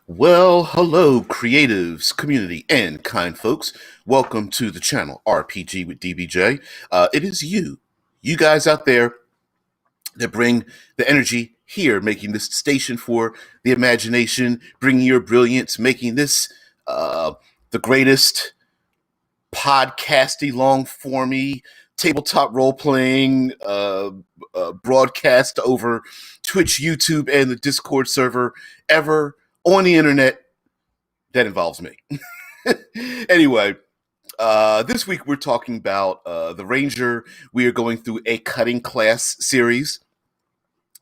Well, hello, creatives, community, and kind folks. Welcome to the channel RPG with DBJ. It is you guys out there that bring the energy here, making this station for the imagination, bringing your brilliance, making this uh, the greatest podcasty, long formy, tabletop role playing broadcast over Twitch, YouTube, and the Discord server ever on the internet that involves me. Anyway, this week we're talking about the Ranger. We are going through a cutting class series.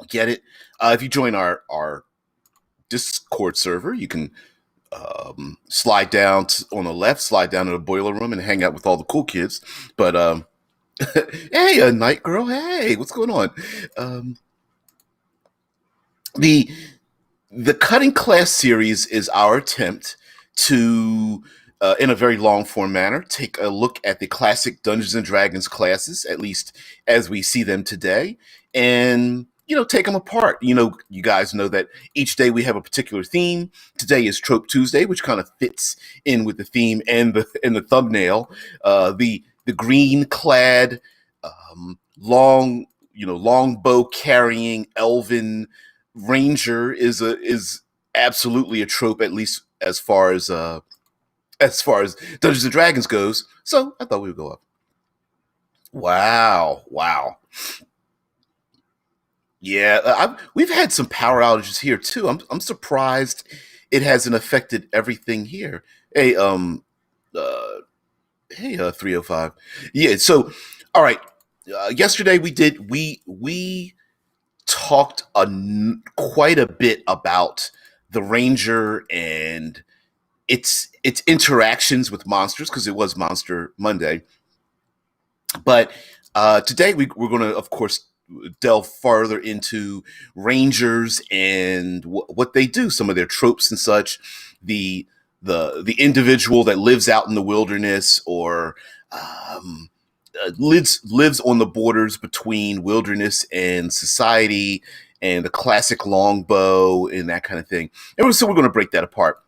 Get it? If you join our Discord server, you can slide down on the left, slide down to the boiler room, and hang out with all the cool kids. But hey, night girl, hey, what's going on? The cutting class series is our attempt to, in a very long form manner, take a look at the classic Dungeons and Dragons classes, at least as we see them today, and take them apart. You guys know that each day we have a particular theme. Today is Trope Tuesday, which kind of fits in with the theme and the thumbnail. The green clad, longbow carrying elven ranger is absolutely a trope, at least as far as Dungeons and Dragons goes. So I thought we would go up. Wow. Yeah, we've had some power outages here too. I'm surprised it hasn't affected everything here. Hey, uh, hey, 305. Yeah. So, all right. Yesterday we talked quite a bit about the Ranger and its interactions with monsters, because it was Monster Monday. But today we're going to, of course, delve farther into Rangers and what they do, some of their tropes and such. The individual that lives out in the wilderness, or lives on the borders between wilderness and society, and the classic longbow and that kind of thing. And so we're going to break that apart.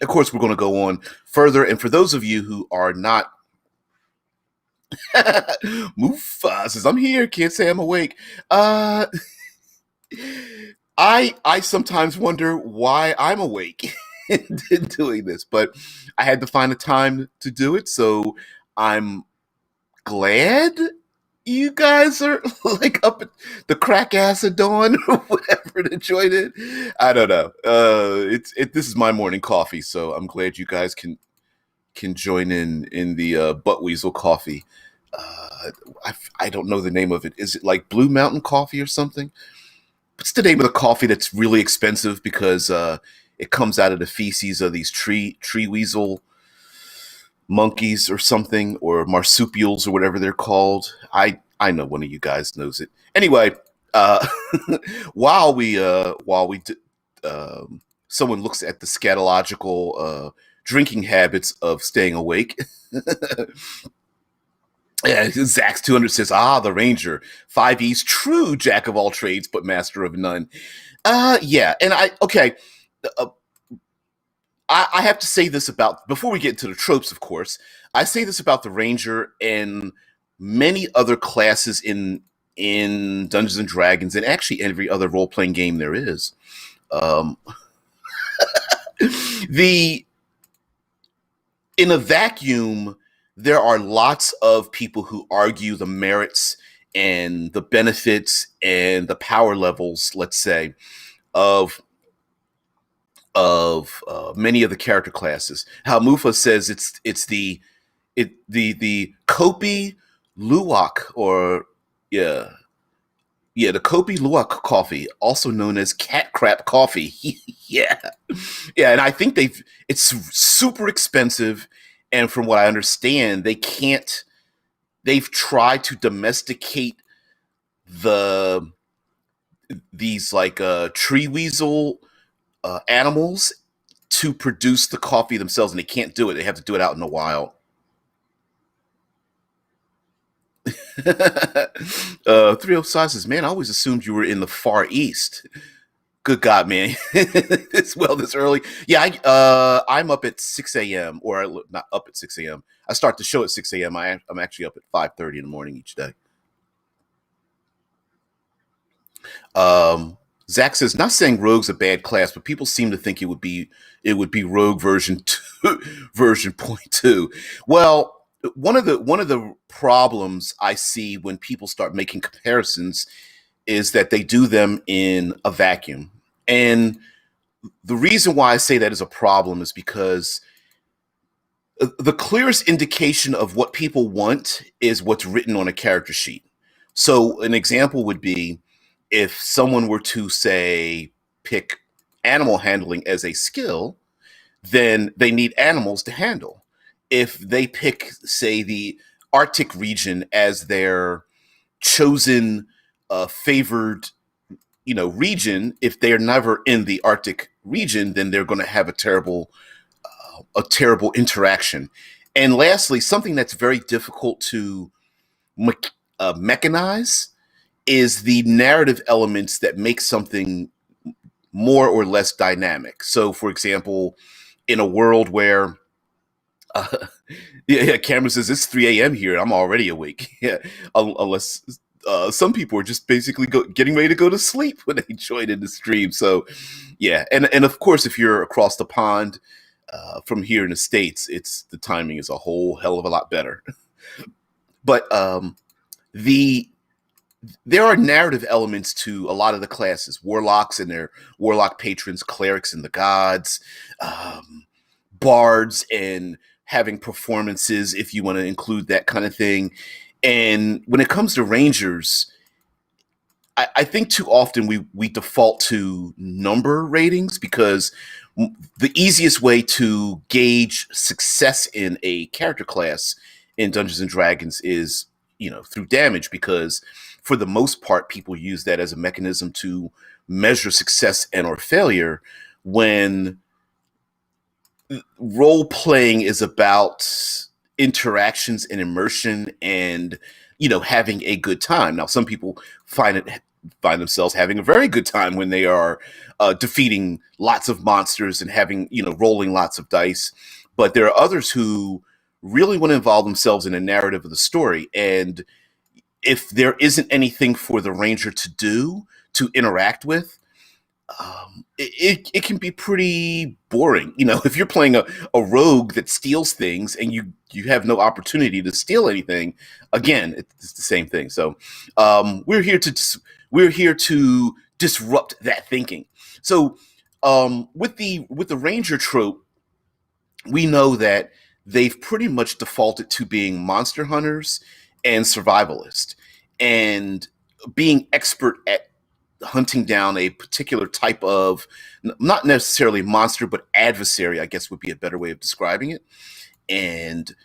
Of course, we're going to go on further. And for those of you who are not Mufa says, I'm here, can't say I'm awake. I sometimes wonder why I'm awake in doing this, but I had to find a time to do it, so I'm glad you guys are like up at the crack ass of dawn or whatever to join it. I don't know. This is my morning coffee, so I'm glad you guys can join in the butt weasel coffee. I don't know the name of it. Is it like Blue Mountain Coffee or something? What's the name of the coffee that's really expensive because it comes out of the feces of these tree weasel monkeys or something, or marsupials or whatever they're called? I know one of you guys knows it. Anyway, while we someone looks at the scatological drinking habits of staying awake. Yeah, Zax 200 says, the Ranger. 5E's true jack of all trades, but master of none. Yeah, and I have to say this about, before we get into the tropes, of course, I say this about the Ranger and many other classes in Dungeons and Dragons, and actually every other role-playing game there is. In a vacuum, there are lots of people who argue the merits and the benefits and the power levels, let's say, of many of the character classes. How Mufa says it's the Kopi Luwak, or the Kopi Luwak coffee, also known as cat crap coffee. Yeah, and I think it's super expensive, and from what I understand, they've tried to domesticate these tree weasel animals to produce the coffee themselves, and they can't do it. They have to do it out in the wild. Three says, man, I always assumed you were in the Far East. Good God, man. This early. Yeah, I'm up at 6 a.m. or not up at 6 a.m. I start the show at 6 a.m. I'm actually up at 5:30 in the morning each day. Um, Zach says, not saying Rogue's a bad class, but people seem to think it would be Rogue version two, version point two. Well, one of the problems I see when people start making comparisons is that they do them in a vacuum. And the reason why I say that is a problem is because the clearest indication of what people want is what's written on a character sheet. So an example would be if someone were to say pick animal handling as a skill, then they need animals to handle. If they pick, say, the Arctic region as their chosen favored region, if they're never in the Arctic region, then they're going to have a terrible interaction. And lastly, something that's very difficult to mechanize is the narrative elements that make something more or less dynamic. So, for example, in a world where uh, yeah, Cameron says it's 3 a.m. here, I'm already awake. Yeah, unless some people are just basically getting ready to go to sleep when they join in the stream. So, yeah, and of course, if you're across the pond from here in the States, it's the timing is a whole hell of a lot better. But the there are narrative elements to a lot of the classes: warlocks and their warlock patrons, clerics and the gods, um, bards and having performances, if you want to include that kind of thing. And when it comes to rangers, I think too often we default to number ratings because the easiest way to gauge success in a character class in Dungeons and Dragons is through damage, because for the most part people use that as a mechanism to measure success and or failure when role playing is about interactions and immersion and having a good time. Now some people find themselves having a very good time when they are defeating lots of monsters and having rolling lots of dice, but there are others who really want to involve themselves in a narrative of the story. And if there isn't anything for the ranger to do, to interact with, it can be pretty boring. If you're playing a rogue that steals things and you have no opportunity to steal anything, again, it's the same thing. So we're here to disrupt that thinking. So with the ranger trope, we know that they've pretty much defaulted to being monster hunters and survivalist, and being expert at hunting down a particular type of, not necessarily monster, but adversary, I guess would be a better way of describing it, and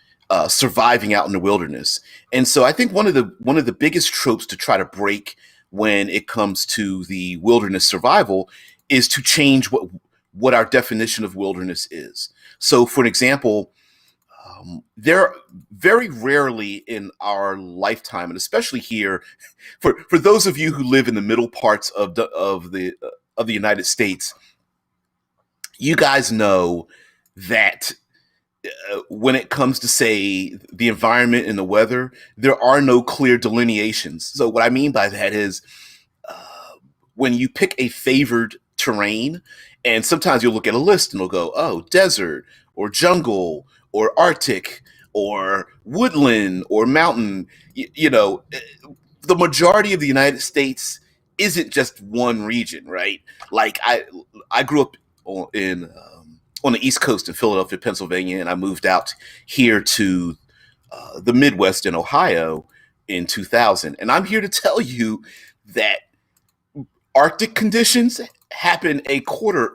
surviving out in the wilderness. And so I think one of the biggest tropes to try to break when it comes to the wilderness survival is to change what our definition of wilderness is. So, for an example, there very rarely in our lifetime, and especially here, for those of you who live in the middle parts of the United States, you guys know that when it comes to, say, the environment and the weather, there are no clear delineations. So what I mean by that is when you pick a favored terrain, and sometimes you'll look at a list and it'll go, oh, desert or jungle or Arctic or woodland or mountain. The majority of the United States isn't just one region, right? Like I grew up on the East Coast in Philadelphia, Pennsylvania, and I moved out here to the Midwest in Ohio in 2000. And I'm here to tell you that Arctic conditions happen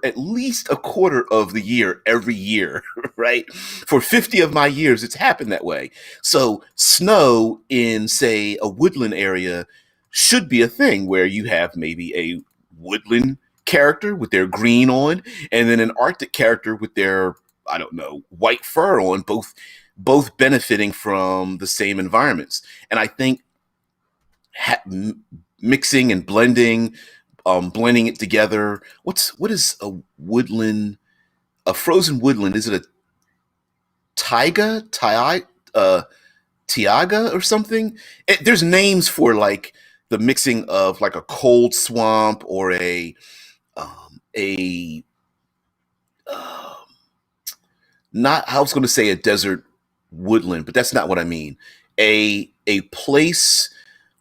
at least a quarter of the year, every year, right? For 50 of my years, it's happened that way. So snow in, say, a woodland area should be a thing where you have maybe a woodland character with their green on, and then an Arctic character with their, I don't know, white fur on, both both benefiting from the same environments. And I think mixing and blending it together. What is a woodland? A frozen woodland? Is it a taiga, uh, tiaga, or something? There's names for like the mixing of like a cold swamp or a uh, not. I was going to say a desert woodland, but that's not what I mean. A place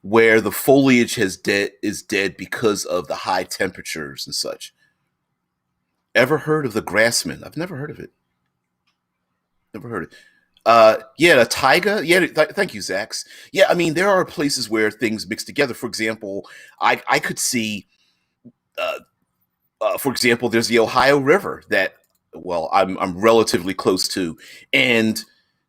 where the foliage is dead because of the high temperatures and such. Ever heard of the grassman? I've never heard of it. Never heard it. Yeah, the taiga. Yeah, thank you, Zax. Yeah, I mean there are places where things mix together. For example, I could see uh, for example, there's the Ohio River that, well, I'm relatively close to, and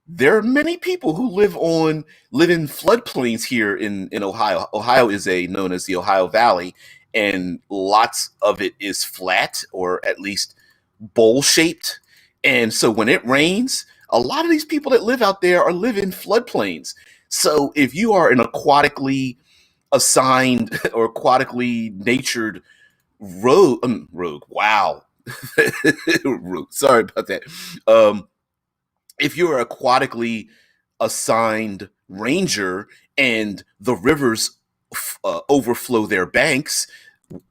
there are many people who live in floodplains here in Ohio. Ohio is a known as the Ohio Valley, and lots of it is flat or at least bowl shaped. And so when it rains, a lot of these people that live out there are live in floodplains. So if you are an aquatically assigned or aquatically natured rogue. Wow. Rogue. Sorry about that. Um, if you're aquatically assigned ranger and the rivers overflow their banks,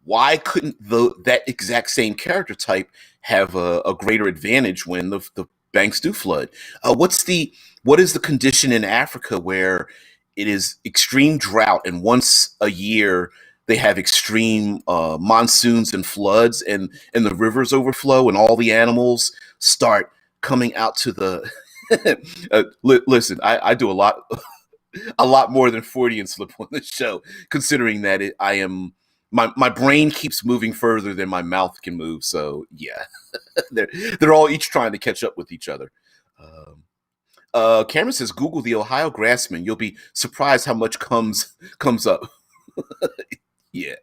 why couldn't that exact same character type have a greater advantage when the banks do flood? What is the condition in Africa where it is extreme drought and once a year they have extreme monsoons and floods and the rivers overflow and all the animals start coming out to the listen, I do a lot more than 40 and slip on this show, considering that I am my brain keeps moving further than my mouth can move. So yeah, they're they're all each trying to catch up with each other. Um, Cameron says, "Google the Ohio grassman. You'll be surprised how much comes up." Yeah,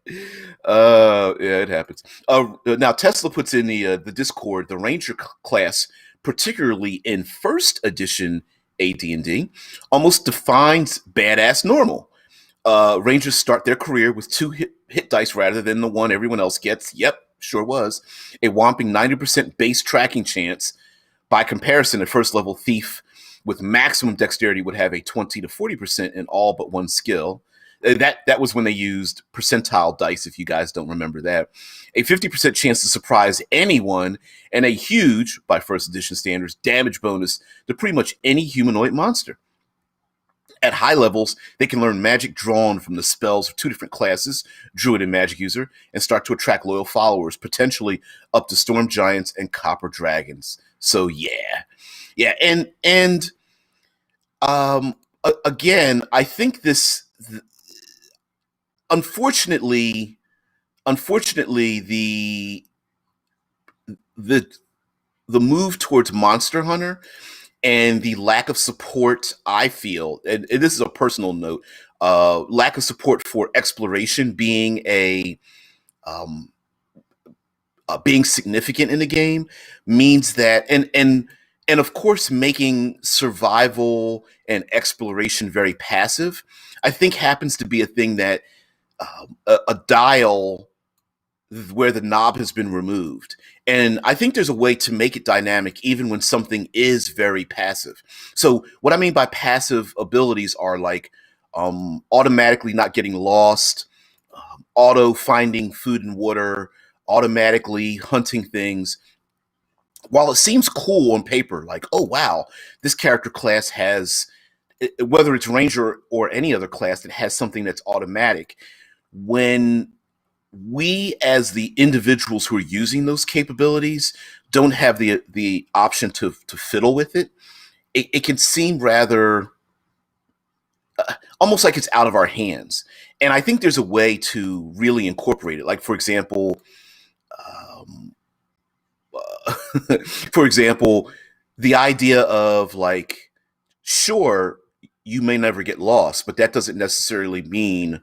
yeah, it happens. Now Tesla puts in the Discord the Ranger class, particularly in first edition AD&D, almost defines badass normal. Rangers start their career with two hit dice rather than the one everyone else gets. Yep, sure was. A whopping 90% base tracking chance. By comparison, a first level thief with maximum dexterity would have a 20 to 40% in all but one skill. That was when they used percentile dice, if you guys don't remember that. A 50% chance to surprise anyone, and a huge, by first edition standards, damage bonus to pretty much any humanoid monster. At high levels, they can learn magic drawn from the spells of two different classes, Druid and Magic User, and start to attract loyal followers, potentially up to Storm Giants and Copper Dragons. So yeah, yeah, and again, I think unfortunately, unfortunately, the the move towards Monster Hunter and the lack of support, I feel, and this is a personal note, lack of support for exploration um, being significant in the game means that, and of course, making survival and exploration very passive, I think happens to be a thing that a dial where the knob has been removed. And I think there's a way to make it dynamic even when something is very passive. So what I mean by passive abilities are like automatically not getting lost, auto finding food and water, automatically hunting things. While it seems cool on paper, like, oh wow, this character class has, whether it's ranger or any other class that has something that's automatic, when we as the individuals who are using those capabilities don't have the option to fiddle with it, it can seem rather almost like it's out of our hands. And I think there's a way to really incorporate it. Like for example, um, for example, the idea of like, sure, you may never get lost, but that doesn't necessarily mean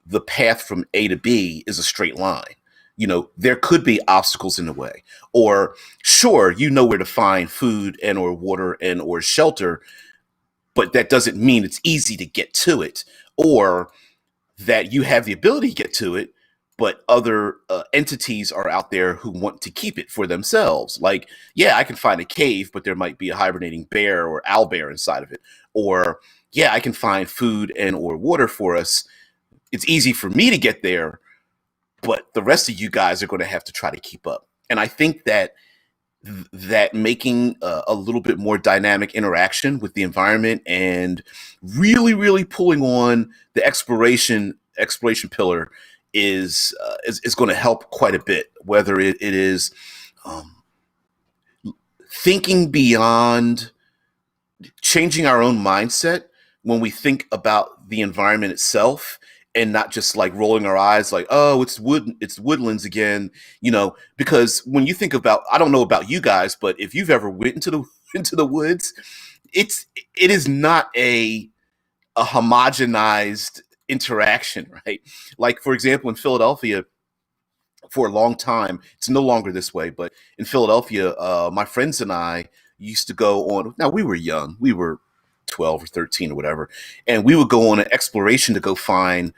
the path from A to B is a straight line. there could be obstacles in the way. Or sure, you know where to find food and or water and or shelter, but that doesn't mean it's easy to get to it, or that you have the ability to get to it, but other entities are out there who want to keep it for themselves. Like, yeah, I can find a cave, but there might be a hibernating bear or owlbear inside of it. Or, yeah, I can find food and or water for us. It's easy for me to get there, but the rest of you guys are going to have to try to keep up. And I think that making a little bit more dynamic interaction with the environment and really, really pulling on the exploration pillar is going to help quite a bit. Whether it is um, thinking beyond, changing our own mindset when we think about the environment itself, and not just like rolling our eyes like, oh, it's woodlands again, because when you think about, I don't know about you guys, but if you've ever went into the into the woods, it is not a homogenized interaction, right? Like, for example, in Philadelphia, for a long time, it's no longer this way, but in Philadelphia, my friends and I used to go on. Now, we were young, we were 12 or 13 or whatever, and we would go on an exploration to go find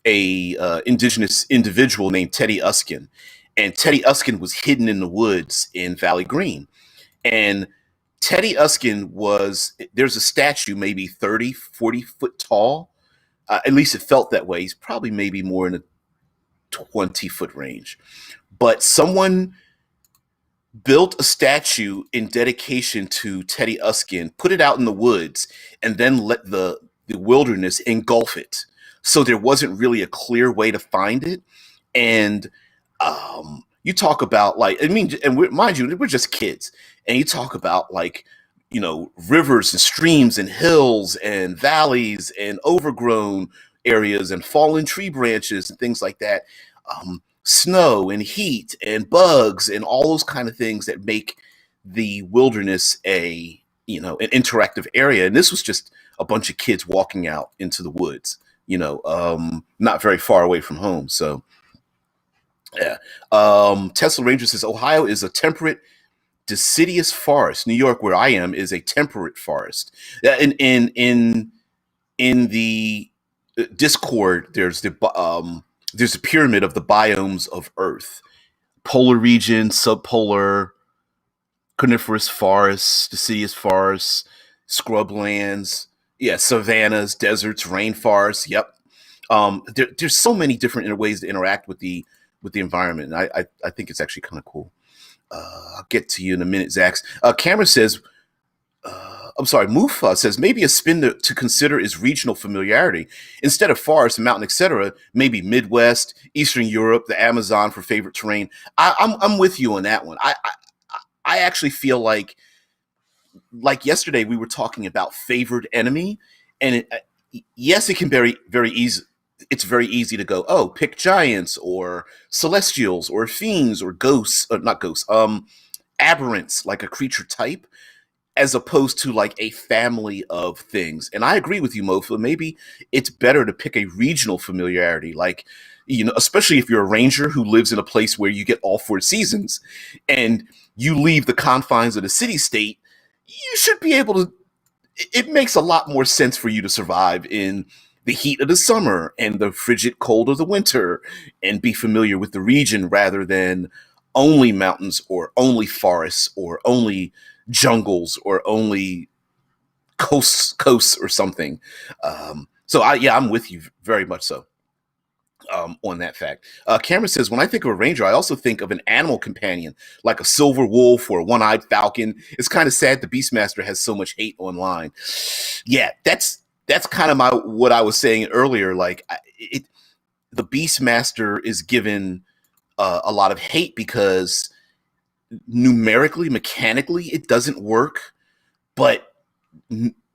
a indigenous individual named Teddy Uskin. And Teddy Uskin was hidden in the woods in Valley Green. And Teddy Uskin there's a statue maybe 30, 40 foot tall. At least it felt that way. He's probably maybe more in a 20-foot range. But someone built a statue in dedication to Teddy Uskin, put it out in the woods, and then let the wilderness engulf it. So there wasn't really a clear way to find it. And you talk about, like, I mean, and mind you, we're just kids. And you talk about, like, rivers and streams and hills and valleys and overgrown areas and fallen tree branches and things like that. Snow and heat and bugs and all those kind of things that make the wilderness an interactive area. And this was just a bunch of kids walking out into the woods, not very far away from home. So yeah. Tesla Ranger says Ohio is a temperate, deciduous forest. New York, where I am, is a temperate forest. In the Discord, there's a pyramid of the biomes of Earth: polar region, subpolar, coniferous forests, deciduous forests, scrublands, yeah, savannas, deserts, rainforests. Yep. There's so many different ways to interact with the environment. And I think it's actually kind of cool. I'll get to you in a minute, Zax. Cameron says, I'm sorry, Mufa says maybe a spin to consider is regional familiarity. Instead of forest, mountain, etc., maybe Midwest, Eastern Europe, the Amazon for favorite terrain. I'm with you on that one. I actually feel like yesterday we were talking about favored enemy, and yes, it can very easy. It's very easy to go, oh, pick giants or celestials or fiends or ghosts, not ghosts, aberrants, like a creature type, as opposed to like a family of things. And I agree with you, Mofa. Maybe it's better to pick a regional familiarity, like, especially if you're a ranger who lives in a place where you get all 4 seasons and you leave the confines of the city state, you should be able to. It makes a lot more sense for you to survive in the heat of the summer and the frigid cold of the winter and be familiar with the region rather than only mountains or only forests or only jungles or only coasts or something. So I'm with you very much so on that fact. Cameron says, when I think of a ranger, I also think of an animal companion, like a silver wolf or a one-eyed falcon. It's kind of sad the Beastmaster has so much hate online. Yeah, that's kind of what I was saying earlier. Like, the Beastmaster is given a lot of hate because numerically, mechanically, it doesn't work, but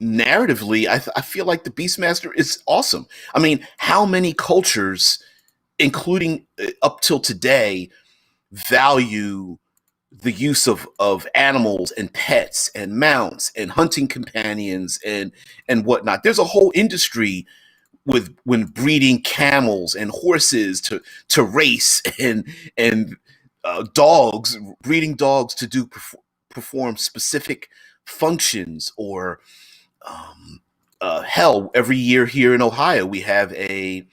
narratively, I feel like the Beastmaster is awesome. I mean, how many cultures, including up till today, value the use of animals and pets and mounts and hunting companions and whatnot? There's a whole industry with when breeding camels and horses to race and dogs, breeding dogs to perform specific functions, or hell, every year here in Ohio we have a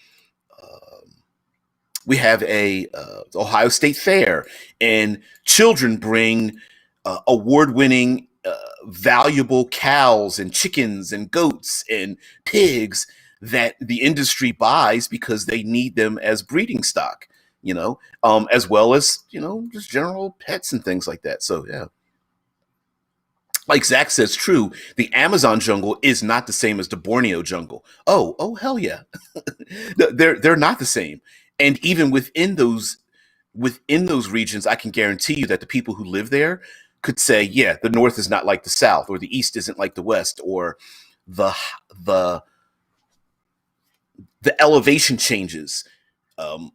Ohio State Fair, and children bring award-winning, valuable cows and chickens and goats and pigs that the industry buys because they need them as breeding stock, as well as just general pets and things like that. So yeah, like Zach says, true. The Amazon jungle is not the same as the Borneo jungle. Oh, hell yeah, they're not the same. And even within those regions, I can guarantee you that the people who live there could say, yeah, the North is not like the South, or the East isn't like the West, or the the the elevation changes. Um,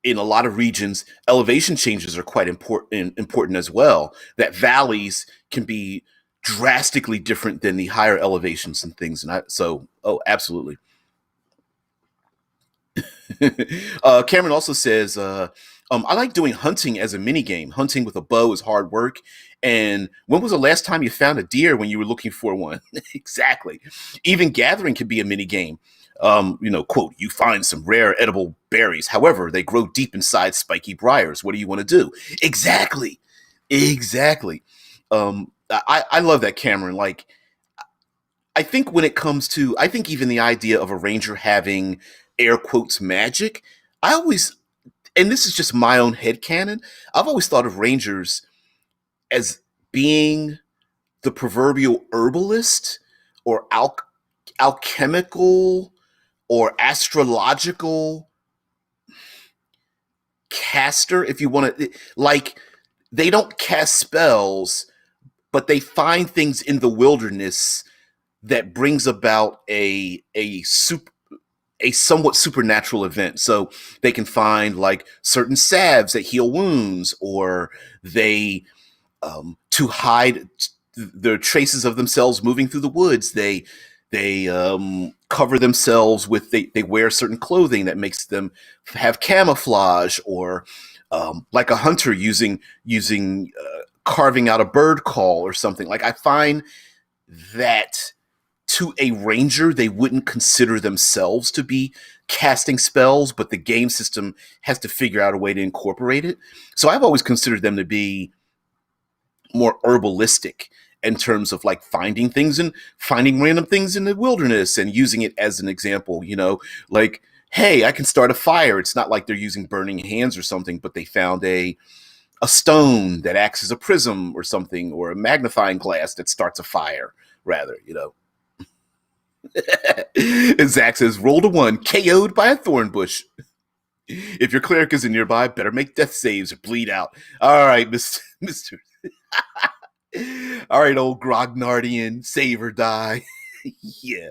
in a lot of regions, elevation changes are quite important as well. That valleys can be drastically different than the higher elevations and things. And oh, absolutely. Cameron also says, I like doing hunting as a mini game. Hunting with a bow is hard work. And when was the last time you found a deer when you were looking for one? Exactly. Even gathering can be a mini game. Quote, you find some rare edible berries. However, they grow deep inside spiky briars. What do you want to do? Exactly. Exactly. I love that, Cameron. Like, I think even the idea of a ranger having air quotes magic, I always, and this is just my own headcanon, I've always thought of rangers as being the proverbial herbalist, or alchemical, or astrological caster, if you want to. Like, they don't cast spells, but they find things in the wilderness that brings about a somewhat supernatural event. So they can find like certain salves that heal wounds, or they to hide the traces of themselves moving through the woods. They cover themselves with, they wear certain clothing that makes them have camouflage, or like a hunter using carving out a bird call or something. Like, I find that to a ranger, they wouldn't consider themselves to be casting spells, but the game system has to figure out a way to incorporate it. So I've always considered them to be more herbalistic in terms of like finding random things in the wilderness and using it as an example, like, hey, I can start a fire. It's not like they're using burning hands or something, but they found a stone that acts as a prism or something, or a magnifying glass that starts a fire, rather. And Zach says, roll to 1, KO'd by a thorn bush. If your cleric isn't nearby, better make death saves or bleed out. All right, Mr. All right, old Grognardian, save or die. Yeah.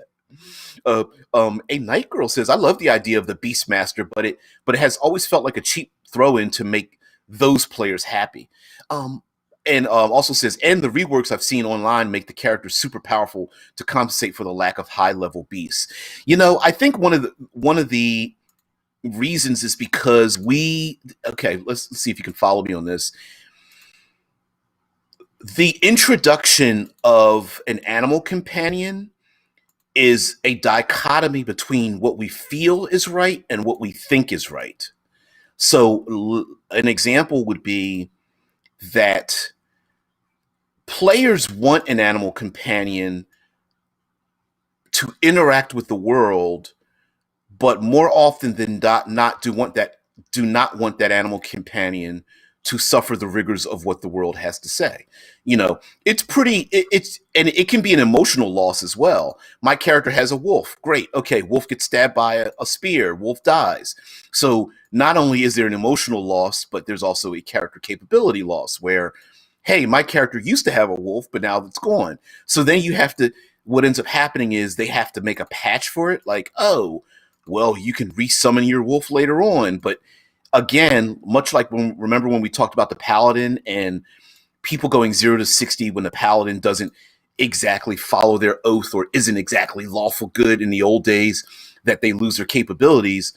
A night girl says, I love the idea of the Beastmaster, but it has always felt like a cheap throw-in to make those players happy. And also says, and the reworks I've seen online make the characters super powerful to compensate for the lack of high-level beasts. I think one of the reasons is because let's see if you can follow me on this. The introduction of an animal companion is a dichotomy between what we feel is right and what we think is right. So an example would be that players want an animal companion to interact with the world, but more often than not do not want that animal companion to suffer the rigors of what the world has to say. And it can be an emotional loss as well. My character has a wolf. Great. Okay. Wolf gets stabbed by a spear. Wolf dies. So not only is there an emotional loss, but there's also a character capability loss where, hey, my character used to have a wolf, but now it's gone. So then what ends up happening is they have to make a patch for it. Like, oh, well, you can resummon your wolf later on. But again, much like remember when we talked about the paladin and people going 0 to 60 when the paladin doesn't exactly follow their oath or isn't exactly lawful good in the old days, that they lose their capabilities,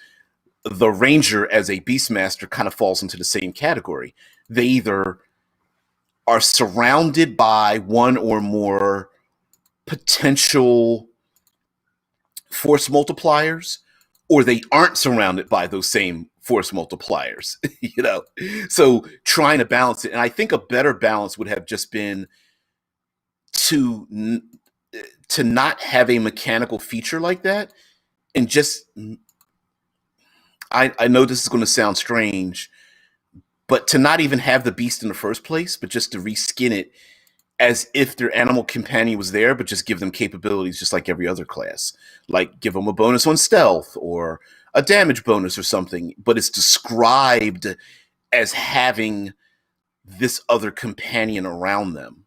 the ranger as a beastmaster kind of falls into the same category. They either are surrounded by one or more potential force multipliers, or they aren't surrounded by those same force multipliers. So trying to balance it, and I think a better balance would have just been to to not have a mechanical feature like that, and just I know this is going to sound strange, but to not even have the beast in the first place, but just to reskin it as if their animal companion was there, but just give them capabilities just like every other class. Like give them a bonus on stealth or a damage bonus or something, but it's described as having this other companion around them,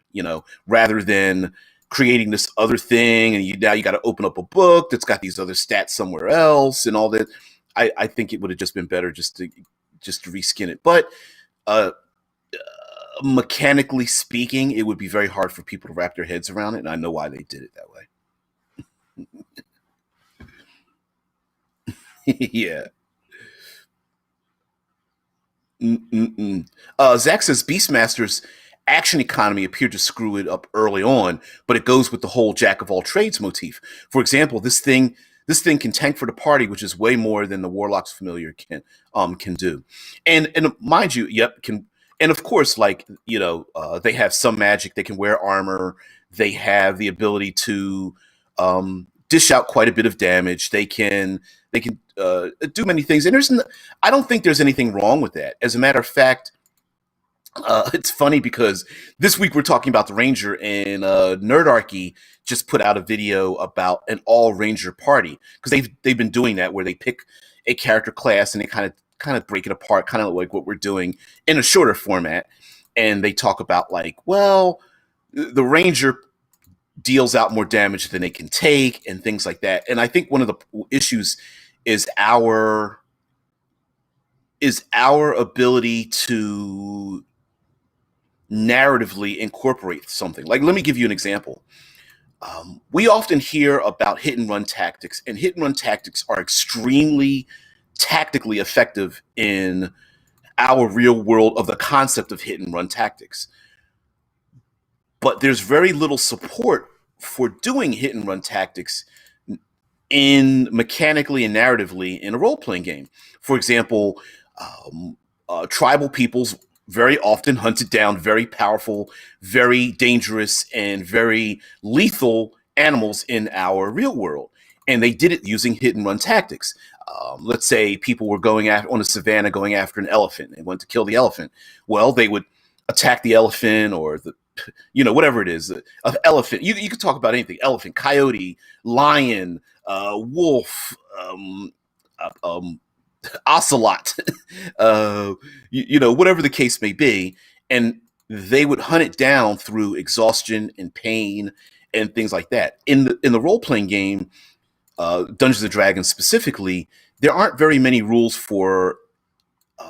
rather than creating this other thing and now you got to open up a book that's got these other stats somewhere else and all that. I think it would have just been better just to reskin it. But uh, mechanically speaking, it would be very hard for people to wrap their heads around it, and I know why they did it that way. Yeah. Mm-mm-mm. Zach says Beastmaster's action economy appeared to screw it up early on, but it goes with the whole jack of all trades motif. For example, this thing can tank for the party, which is way more than the Warlock's familiar can do. And mind you, yep, can. And of course, like they have some magic. They can wear armor. They have the ability to dish out quite a bit of damage. They can do many things, and I don't think there's anything wrong with that. As a matter of fact, it's funny because this week we're talking about the Ranger, and Nerdarchy just put out a video about an all Ranger party, because they've been doing that where they pick a character class and they kind of break it apart, kind of like what we're doing in a shorter format, and they talk about like, well, the Ranger deals out more damage than they can take and things like that. And I think one of the issues is our ability to narratively incorporate something. Like, let me give you an example. We often hear about hit and run tactics, and hit and run tactics are extremely tactically effective in our real world of the concept of hit and run tactics. But there's very little support for doing hit and run tactics in mechanically and narratively in a role-playing game. For example, tribal peoples very often hunted down very powerful, very dangerous, and very lethal animals in our real world. And they did it using hit and run tactics. Let's say people were going on a savannah going after an elephant and went to kill the elephant. Well, they would attack the elephant or whatever it is, elephant. You could talk about anything: elephant, coyote, lion, wolf, ocelot, whatever the case may be, and they would hunt it down through exhaustion and pain and things like that. In the role playing game, Dungeons and Dragons specifically, there aren't very many rules for,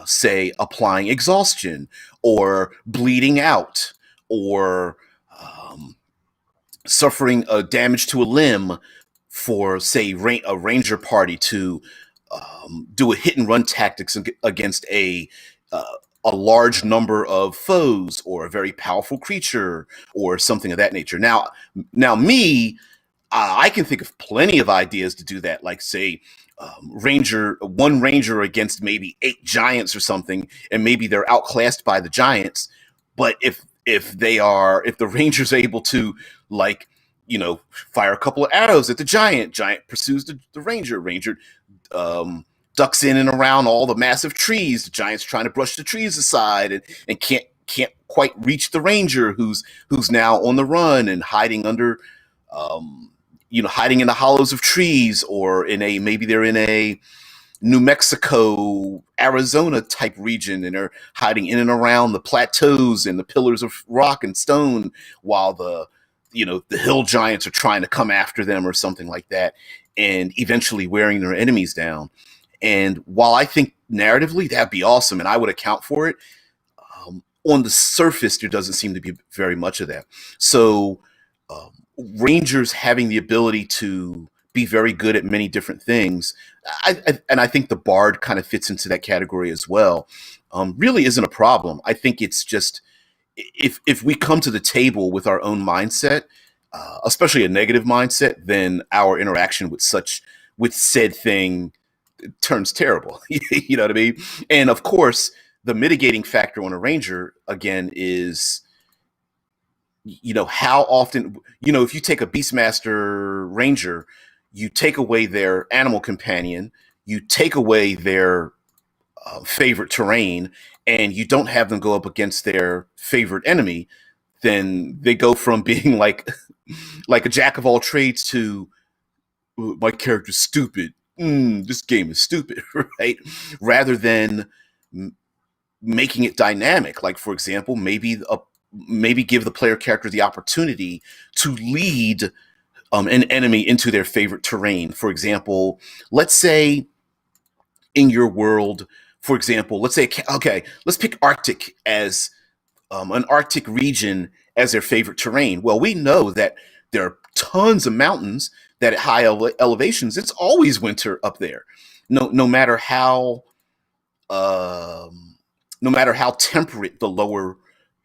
say, applying exhaustion or bleeding out or suffering damage to a limb for, say, a ranger party to do a hit and run tactics against a large number of foes or a very powerful creature or something of that nature. Now, I can think of plenty of ideas to do that, like, say, one ranger against maybe 8 giants or something, and maybe they're outclassed by the giants. But if the ranger's able to, like, fire a couple of arrows at the giant pursues the ranger ducks in and around all the massive trees. The giant's trying to brush the trees aside and can't quite reach the ranger who's now on the run and hiding under, hiding in the hollows of trees, or maybe they're in a New Mexico, Arizona type region, and they're hiding in and around the plateaus and the pillars of rock and stone while the hill giants are trying to come after them or something like that, and eventually wearing their enemies down. And while I think narratively that'd be awesome and I would account for it, on the surface there doesn't seem to be very much of that. So Rangers having the ability to be very good at many different things, and I think the bard kind of fits into that category as well. Really isn't a problem. I think it's just if we come to the table with our own mindset, especially a negative mindset, then our interaction with said thing turns terrible. You know what I mean? And of course, the mitigating factor on a ranger again is, how often, if you take a beastmaster ranger, you take away their animal companion, you take away their favorite terrain, and you don't have them go up against their favorite enemy, then they go from being like a jack of all trades to my character's stupid. This game is stupid, right? Rather than making it dynamic. Like, for example, maybe give the player character the opportunity to lead an enemy into their favorite terrain. For example, let's say in your world, for example, let's pick Arctic as an Arctic region as their favorite terrain. Well, we know that there are tons of mountains that at high elevations, it's always winter up there. No matter how no matter how temperate the lower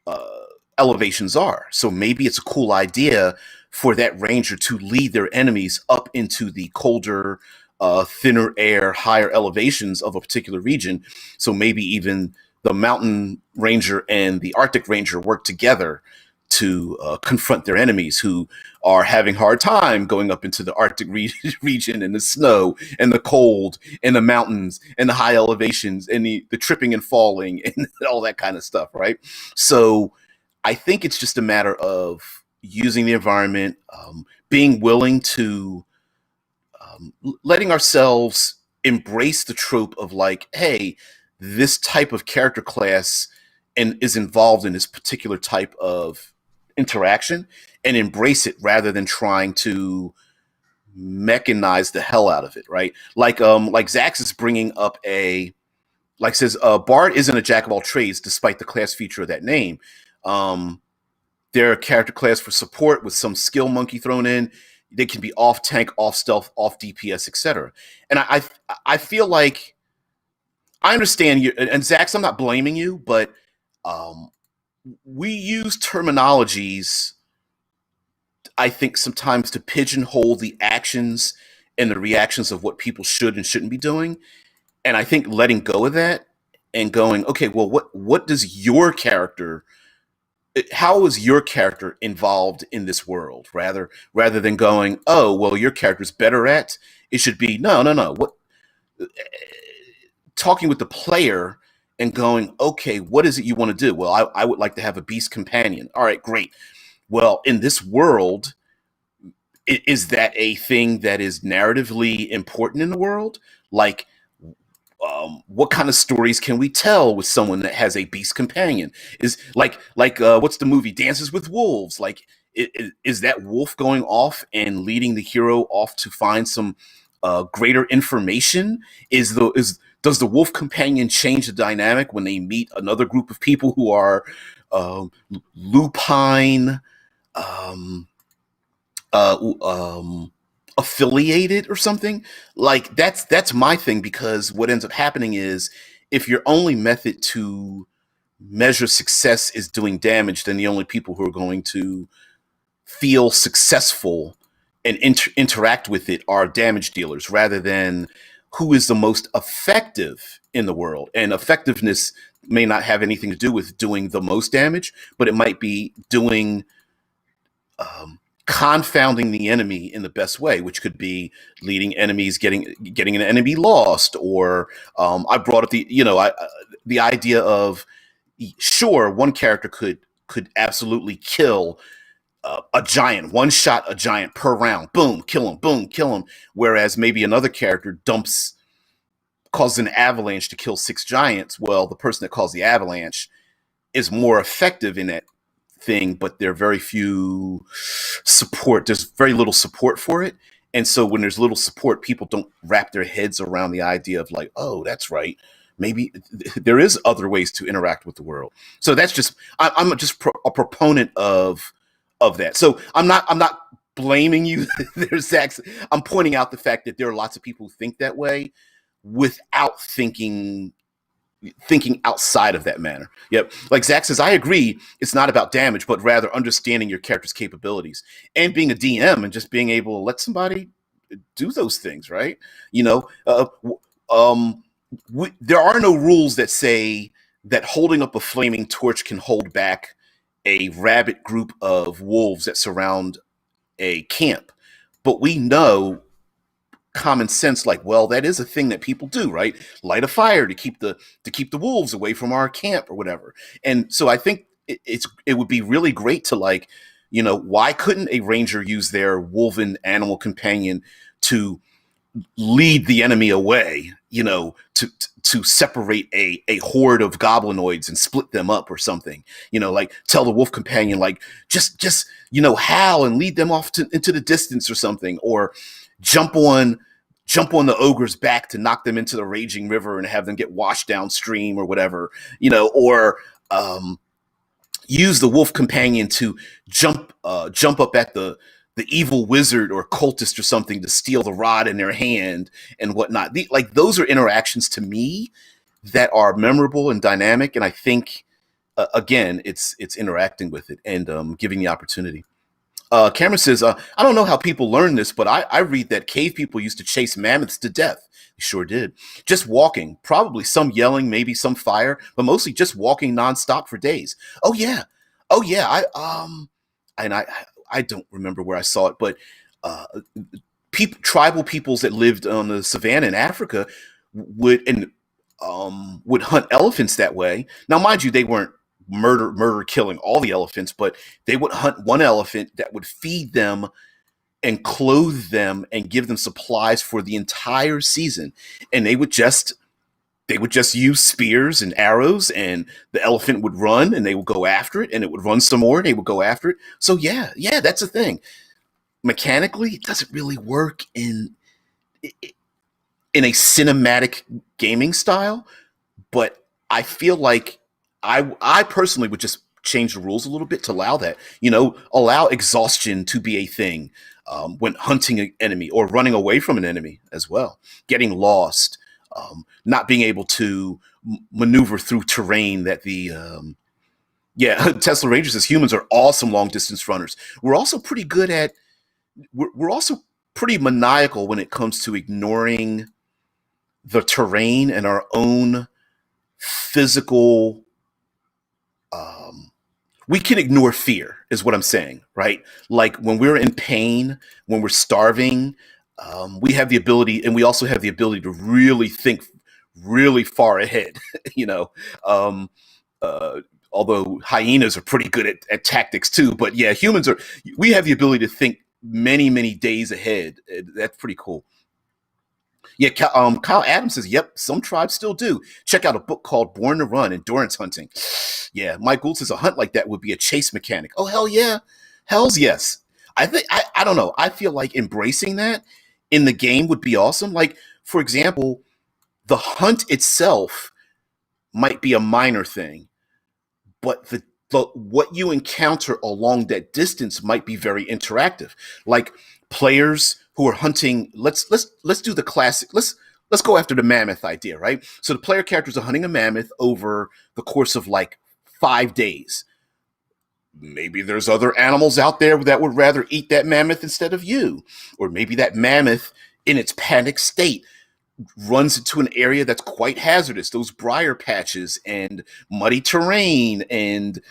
uh, elevations are. So maybe it's a cool idea for that ranger to lead their enemies up into the colder, thinner air, higher elevations of a particular region. So maybe even the mountain ranger and the Arctic ranger work together to confront their enemies who are having hard time going up into the Arctic region and the snow and the cold and the mountains and the high elevations and the tripping and falling and all that kind of stuff, right? So I think it's just a matter of using the environment, being willing to letting ourselves embrace the trope of like, hey, this type of character class and is involved in this particular type of interaction, and embrace it rather than trying to mechanize the hell out of it, right? Like Zax is bringing up says Bard isn't a jack of all trades despite the class feature of that name. They're a character class for support with some skill monkey thrown in. They can be off tank, off stealth, off DPS, etc. And I feel like I understand you, and Zax, I'm not blaming you, but um, we use terminologies, I think, sometimes to pigeonhole the actions and the reactions of what people should and shouldn't be doing. And I think letting go of that and going, okay, well, what does your character? How is your character involved in this world? Rather than going, oh, well, your character's better at. It should be no. What talking with the player and going, okay, what is it you want to do? Well, I would like to have a beast companion. All right, great. Well, in this world, is that a thing that is narratively important in the world? Like, what kind of stories can we tell with someone that has a beast companion? Is what's the movie Dances with Wolves? Like, is that wolf going off and leading the hero off to find some greater information? Does the wolf companion change the dynamic when they meet another group of people who are lupine, um, affiliated or something? Like that's my thing, because what ends up happening is if your only method to measure success is doing damage, then the only people who are going to feel successful and interact with it are damage dealers, rather than who is the most effective in the world. And effectiveness may not have anything to do with doing the most damage, but it might be doing confounding the enemy in the best way, which could be leading enemies, getting an enemy lost, or I brought up the idea of, sure, one character could absolutely kill a giant, one shot a giant per round, boom, kill him, whereas maybe another character causes an avalanche to kill 6 giants. Well, the person that caused the avalanche is more effective in that thing, but there's very little support for it. And so when there's little support, people don't wrap their heads around the idea of like, oh, that's right, maybe there is other ways to interact with the world. So that's just I'm just a proponent of of that. So I'm not blaming you there, Zach. I'm pointing out the fact that there are lots of people who think that way without thinking outside of that manner. Yep. Like Zach says, I agree. It's not about damage, but rather understanding your character's capabilities and being a DM and just being able to let somebody do those things, right? You know, um, there are no rules that say that holding up a flaming torch can hold back a rabid group of wolves that surround a camp. But we know common sense, like, well, that is a thing that people do, right? Light a fire to keep the wolves away from our camp or whatever. And so I think it would be really great to, like, why couldn't a ranger use their wolven animal companion to lead the enemy away, to separate a horde of goblinoids and split them up or something, like tell the wolf companion, like, just howl and lead them off into the distance or something, or jump on the ogre's back to knock them into the raging river and have them get washed downstream or whatever, or use the wolf companion to jump up at the evil wizard or cultist or something to steal the rod in their hand and whatnot. Like, those are interactions to me that are memorable and dynamic, and I think again, it's interacting with it and giving the opportunity. Cameron says, I don't know how people learn this, but I read that cave people used to chase mammoths to death. They sure did. Just walking, probably some yelling, maybe some fire, but mostly just walking nonstop for days. Oh yeah, oh yeah. I don't remember where I saw it, but uh, tribal peoples that lived on the savannah in Africa would hunt elephants that way. Now, mind you, they weren't murder killing all the elephants, but they would hunt one elephant that would feed them and clothe them and give them supplies for the entire season. And they would just use spears and arrows, and the elephant would run and they would go after it, and it would run some more and they would go after it. So yeah, that's a thing. Mechanically, it doesn't really work in a cinematic gaming style, but I feel like I personally would just change the rules a little bit to allow that. Allow exhaustion to be a thing when hunting an enemy or running away from an enemy as well. Getting lost, not being able to maneuver through terrain that Tesla Ranger says humans are awesome long distance runners. We're also pretty good at we're also pretty maniacal when it comes to ignoring the terrain and our own physical. We can ignore fear, is what I'm saying, right? Like, when we're in pain, when we're starving, we have the ability, and we also have the ability to really think really far ahead. you know, um, Although hyenas are pretty good at tactics too, but yeah, we have the ability to think many, many days ahead. That's pretty cool. Yeah, Kyle Adams says, yep, some tribes still do. Check out a book called Born to Run, Endurance Hunting. Yeah, Mike Gould says a hunt like that would be a chase mechanic. Oh, hell yeah. Hells yes. I don't know. I feel like embracing that in the game would be awesome. Like, for example, the hunt itself might be a minor thing, but what you encounter along that distance might be very interactive. Like, players who are hunting, let's do the classic. Let's go after the mammoth idea, right? So the player characters are hunting a mammoth over the course of like 5 days. Maybe there's other animals out there that would rather eat that mammoth instead of you, or maybe that mammoth in its panic state runs into an area that's quite hazardous, those briar patches and muddy terrain and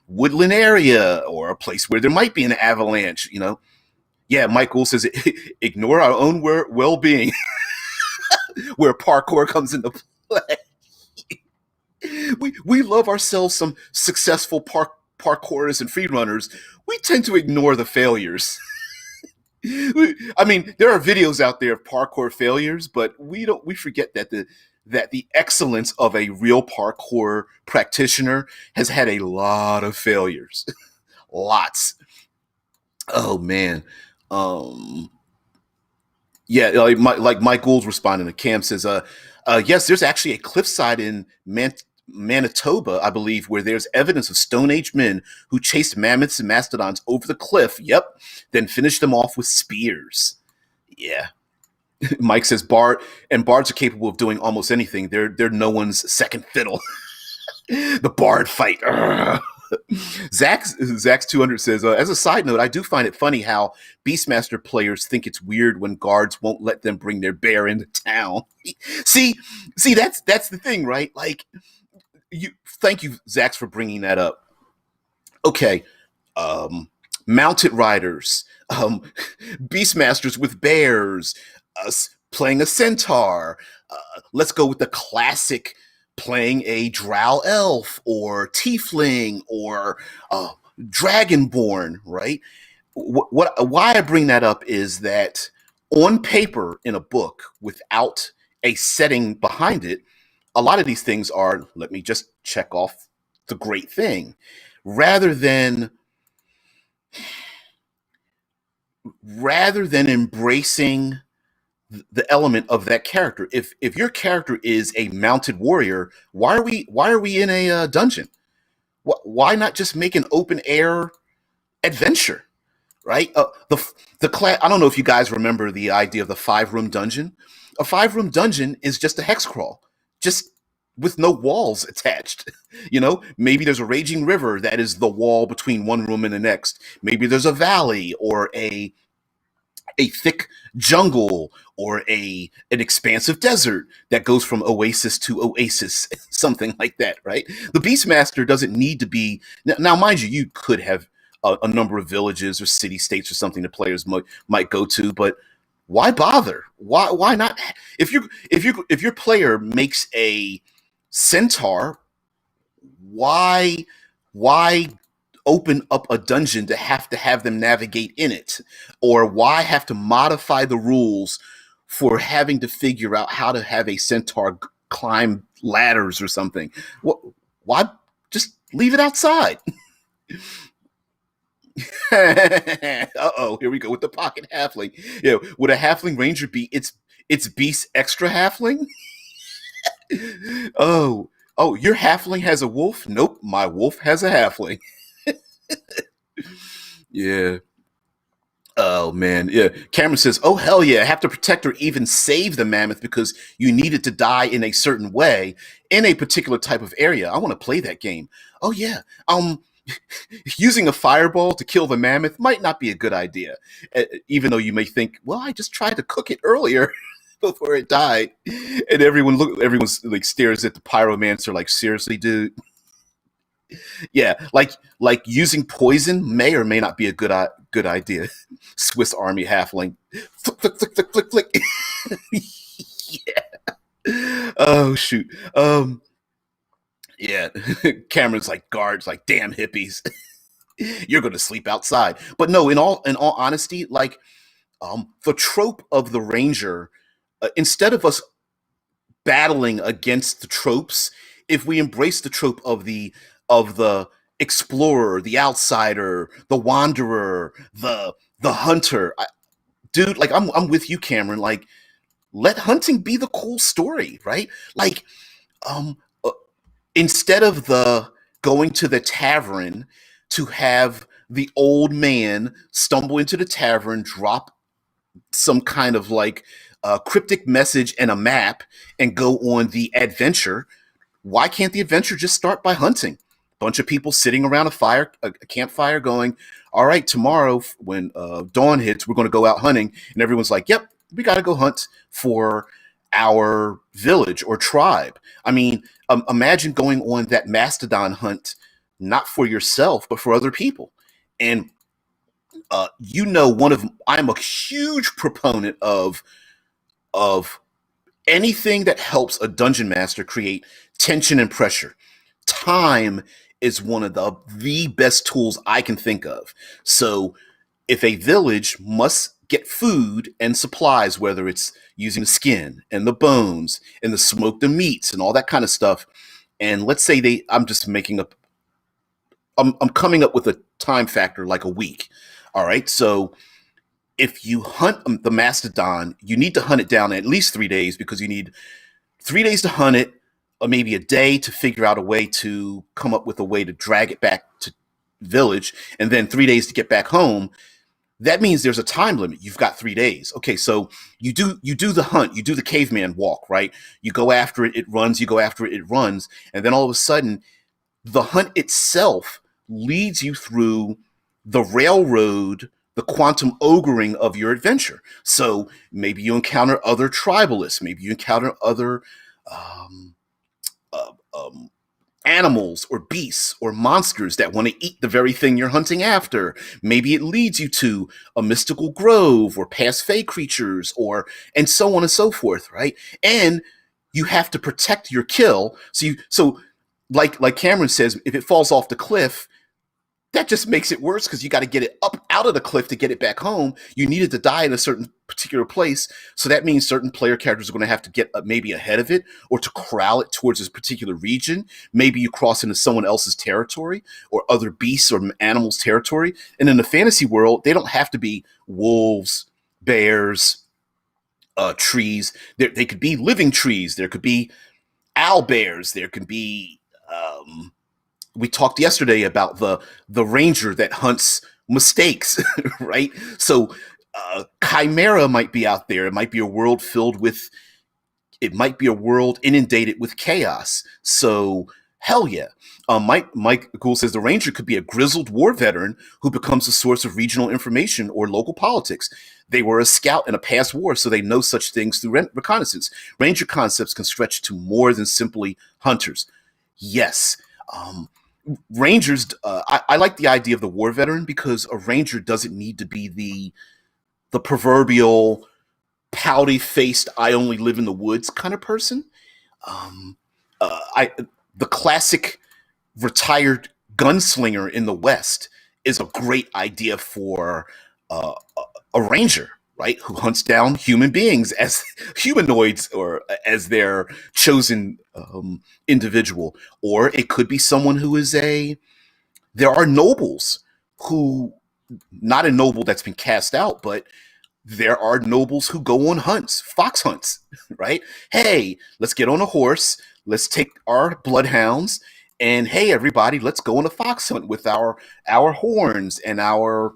woodland area, or a place where there might be an avalanche. Yeah, Michael says, ignore our own well-being where parkour comes into play. We love ourselves some successful parkourers and freerunners. We tend to ignore the failures. I mean, there are videos out there of parkour failures, but we forget that the excellence of a real parkour practitioner has had a lot of failures. Lots. Oh man. Yeah, like Mike Gould's responding to Cam says, yes, there's actually a cliffside in Manitoba, I believe, where there's evidence of Stone Age men who chased mammoths and mastodons over the cliff. Yep, then finished them off with spears. Yeah. Mike says bards are capable of doing almost anything. They're no one's second fiddle. The bard fight. Zach's 200 says, as a side note, I do find it funny how Beastmaster players think it's weird when guards won't let them bring their bear into town. see, that's the thing, right? Like, thank you, Zach, for bringing that up. Okay, mounted riders, Beastmasters with bears, us playing a centaur. Let's go with the classic playing a drow elf or tiefling or dragonborn, right? Why I bring that up is that on paper in a book without a setting behind it, a lot of these things are, let me just check off the great thing, rather than embracing the element of that character. If your character is a mounted warrior, why are we in a dungeon? Why not just make an open air adventure, right? The class. I don't know if you guys remember the idea of the 5-room dungeon. A 5-room dungeon is just a hex crawl, just with no walls attached. Maybe there's a raging river that is the wall between one room and the next. Maybe there's a valley or a thick jungle or an expansive desert that goes from oasis to oasis, something like that, right? The Beastmaster doesn't need to be now, mind you, you could have a number of villages or city states or something that players might go to, but why bother? Why not? If your player makes a centaur, why open up a dungeon to have them navigate in it? Or why have to modify the rules for having to figure out how to have a centaur climb ladders or something? Why just leave it outside? Uh-oh, here we go with the pocket halfling. Would a halfling ranger be its beast extra halfling? Oh, your halfling has a wolf? Nope, my wolf has a halfling. Yeah. Oh man. Yeah. Cameron says, "Oh hell yeah! Have to protect or even save the mammoth because you need it to die in a certain way in a particular type of area. I want to play that game. Oh yeah. Using a fireball to kill the mammoth might not be a good idea, even though you may think, well, I just tried to cook it earlier before it died, and everyone's like stares at the pyromancer like, seriously, dude." Yeah, like using poison may or may not be a good idea. Swiss Army halfling. Flick, flick, flick, flick, flick, flick. Yeah. Oh shoot. Yeah. Cameron's like, guards, like, damn hippies. You're gonna sleep outside. But no, in all honesty, like the trope of the ranger, instead of us battling against the tropes, if we embrace the trope of the explorer, the outsider, the wanderer, the hunter, dude, like I'm with you, Cameron. Like, let hunting be the cool story, right? Like, um, uh, instead of the going to the tavern to have the old man stumble into the tavern, drop some kind of like cryptic message and a map, and go on the adventure. Why can't the adventure just start by hunting? Bunch of people sitting around a campfire, going, "All right, tomorrow when dawn hits, we're going to go out hunting," and everyone's like, "Yep, we got to go hunt for our village or tribe." I mean, imagine going on that mastodon hunt, not for yourself but for other people. And I'm a huge proponent of anything that helps a dungeon master create tension and pressure. Time is one of the best tools I can think of. So if a village must get food and supplies, whether it's using the skin and the bones and the smoked meats and all that kind of stuff, and let's say I'm coming up with a time factor like a week. All right, so if you hunt the mastodon, you need to hunt it down at least 3 days, because you need 3 days to hunt it, maybe a day to figure out a way to come up with a way to drag it back to village, and then 3 days to get back home. That means there's a time limit. You've got 3 days. Okay, so you do the hunt, you do the caveman walk, right? You go after it, it runs. You go after it, it runs, and then all of a sudden, the hunt itself leads you through the railroad, the quantum ogering of your adventure. So maybe you encounter other tribalists, maybe you encounter other um, uh, animals or beasts or monsters that want to eat the very thing you're hunting after. Maybe it leads you to a mystical grove or past fey creatures, or and so on and so forth, right? And you have to protect your kill. So like Cameron says, if it falls off the cliff, that just makes it worse because you got to get it up out of the cliff to get it back home. You needed to die in a certain particular place. So that means certain player characters are going to have to get maybe ahead of it or to corral it towards this particular region. Maybe you cross into someone else's territory or other beasts or animals' territory. And in the fantasy world, they don't have to be wolves, bears, trees. They could be living trees. There could be owl bears. There could be we talked yesterday about the ranger that hunts mistakes, right? So chimera might be out there. It might be a world filled with. It might be a world inundated with chaos. So hell yeah. Mike Gould says the ranger could be a grizzled war veteran who becomes a source of regional information or local politics. They were a scout in a past war, so they know such things through reconnaissance. Ranger concepts can stretch to more than simply hunters. Yes. Rangers, I like the idea of the war veteran because a ranger doesn't need to be the proverbial pouty faced I only live in the woods kind of person. I The classic retired gunslinger in the West is a great idea for a ranger, right? Who hunts down human beings as humanoids or as their chosen individual. Or it could be someone who is there are nobles who, not a noble that's been cast out, but there are nobles who go on hunts, fox hunts, right? Hey, let's get on a horse. Let's take our bloodhounds, and hey, everybody, let's go on a fox hunt with our horns and our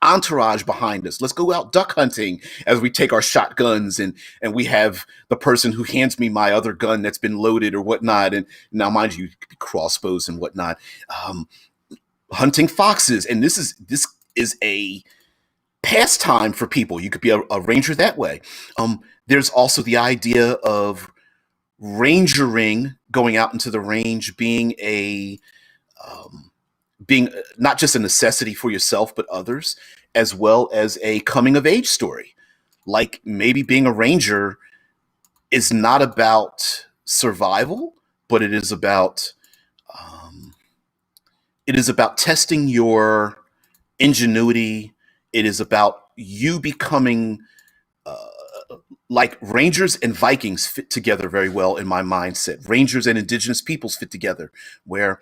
entourage behind us. Let's go out duck hunting as we take our shotguns and we have the person who hands me my other gun that's been loaded or whatnot. And now, mind you, it could be crossbows and whatnot. Hunting foxes, and this is a pastime for people. You could be a ranger that way. There's also the idea of rangering, going out into the range, being not just a necessity for yourself but others, as well as a coming of age story. Like maybe being a ranger is not about survival, but it is about testing your ingenuity. It is about you becoming like Rangers and Vikings fit together very well in my mindset. Rangers and indigenous peoples fit together, where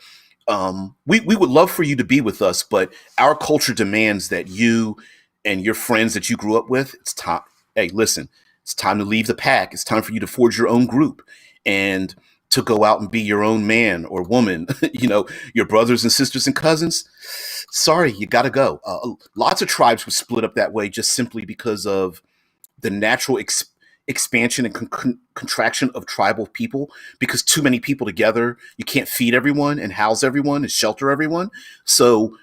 we would love for you to be with us, but our culture demands that you and your friends that you grew up with, it's time. Hey, listen, it's time to leave the pack. It's time for you to forge your own group and to go out and be your own man or woman. Your brothers and sisters and cousins. Sorry, you got to go. Lots of tribes were split up that way just simply because of the natural expansion and contraction of tribal people, because too many people together, you can't feed everyone and house everyone and shelter everyone. So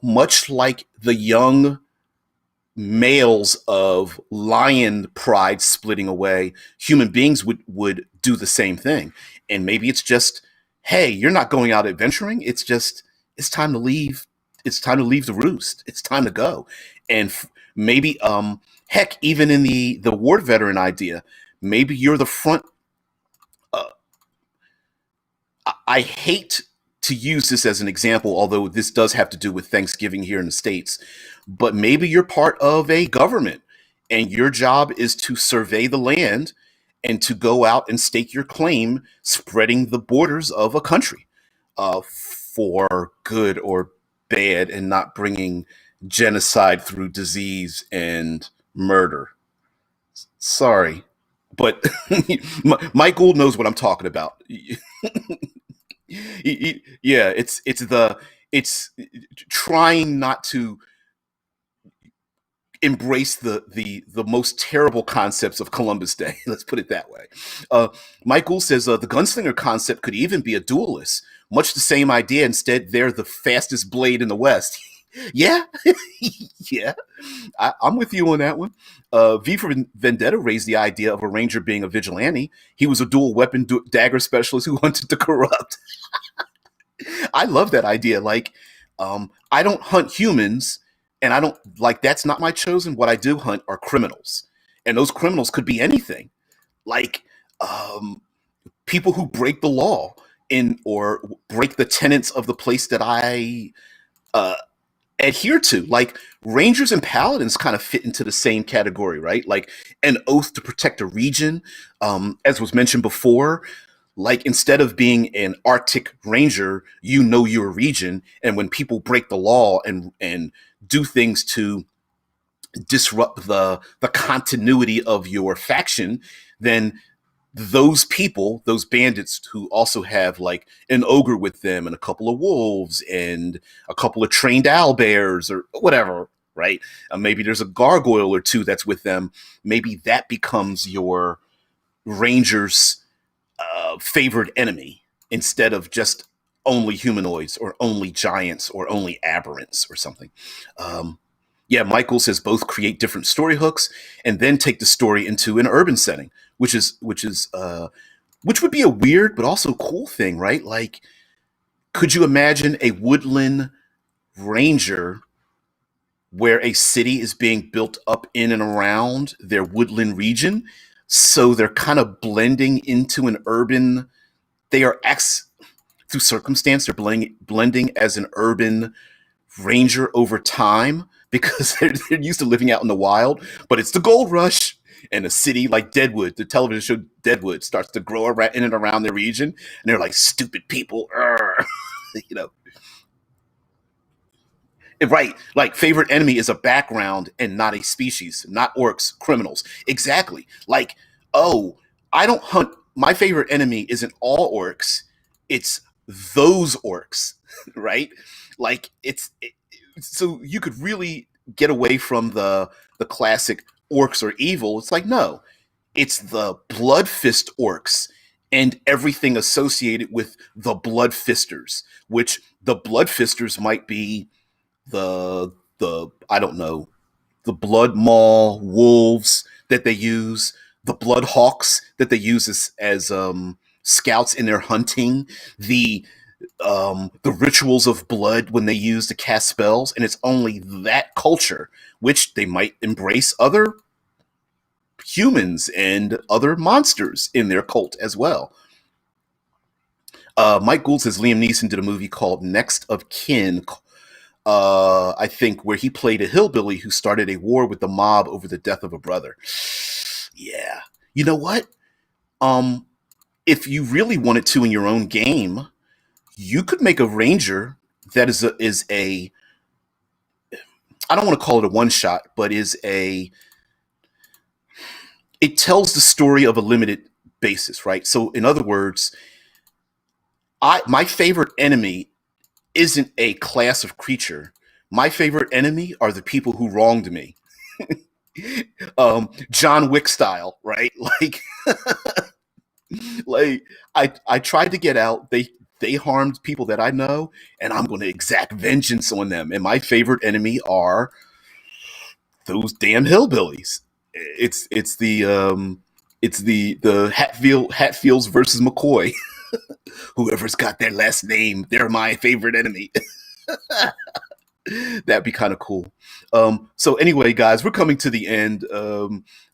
much like the young males of lion pride splitting away, human beings would do the same thing. And maybe it's just, hey, you're not going out adventuring. It's just, it's time to leave. It's time to leave the roost. It's time to go. And maybe heck, even in the war veteran idea, maybe you're the front. I hate to use this as an example, although this does have to do with Thanksgiving here in the States, but maybe you're part of a government and your job is to survey the land and to go out and stake your claim, spreading the borders of a country for good or bad, and not bringing genocide through disease and murder. Sorry, but Mike Gould knows what I'm talking about. Yeah, it's trying not to embrace the most terrible concepts of Columbus Day. Let's put it that way. Michael says the gunslinger concept could even be a duelist, much the same idea. Instead, they're the fastest blade in the West. Yeah, yeah, I'm with you on that one. V for Vendetta raised the idea of a ranger being a vigilante. He was a dual weapon dagger specialist who hunted the corrupt. I love that idea. Like, I don't hunt humans, and I don't like that's not my chosen. What I do hunt are criminals, and those criminals could be anything, like um, people who break the law in or break the tenets of the place that I uh, adhere to. Like rangers and paladins kind of fit into the same category, right? Like an oath to protect a region, as was mentioned before. Like instead of being an Arctic ranger, you know your region, and when people break the law and do things to disrupt the continuity of your faction, then those people, those bandits who also have like an ogre with them and a couple of wolves and a couple of trained owl bears or whatever, right? Maybe there's a gargoyle or two that's with them. Maybe that becomes your ranger's favored enemy instead of just only humanoids or only giants or only aberrants or something. Um, yeah, Michael says both create different story hooks and then take the story into an urban setting, which would be a weird but also cool thing, right? Like, could you imagine a woodland ranger where a city is being built up in and around their woodland region? So they're kind of blending into an urban. They are through circumstance. They're blending as an urban ranger over time because they're used to living out in the wild. But it's the gold rush, and a city like Deadwood, the television show Deadwood, starts to grow around in and around their region, and they're like stupid people, you know. Right, like favorite enemy is a background and not a species, not orcs, criminals. Exactly. Like, oh, I don't hunt. My favorite enemy isn't all orcs; it's those orcs, right? Like, so you could really get away from the classic orcs are evil. It's like no, it's the blood fist orcs and everything associated with the blood fisters, which the blood fisters might be the I don't know, the blood maw wolves that they use, the blood hawks that they use as scouts in their hunting, the rituals of blood when they use to cast spells, and it's only that culture which they might embrace other humans and other monsters in their cult as well. Mike Gould says Liam Neeson did a movie called Next of Kin, I think, where he played a hillbilly who started a war with the mob over the death of a brother. Yeah. You know what? Um, if you really wanted to in your own game, you could make a ranger that is a I don't want to call it a one shot, but is a it tells the story of a limited basis, right? So in other words, I my favorite enemy isn't a class of creature. My favorite enemy are the people who wronged me. John Wick style, right? Like I tried to get out. They harmed people that I know, and I'm going to exact vengeance on them. And my favorite enemy are those damn hillbillies. It's the Hatfields versus McCoy. Whoever's got their last name, they're my favorite enemy. That'd be kind of cool. So anyway, guys, we're coming to the end.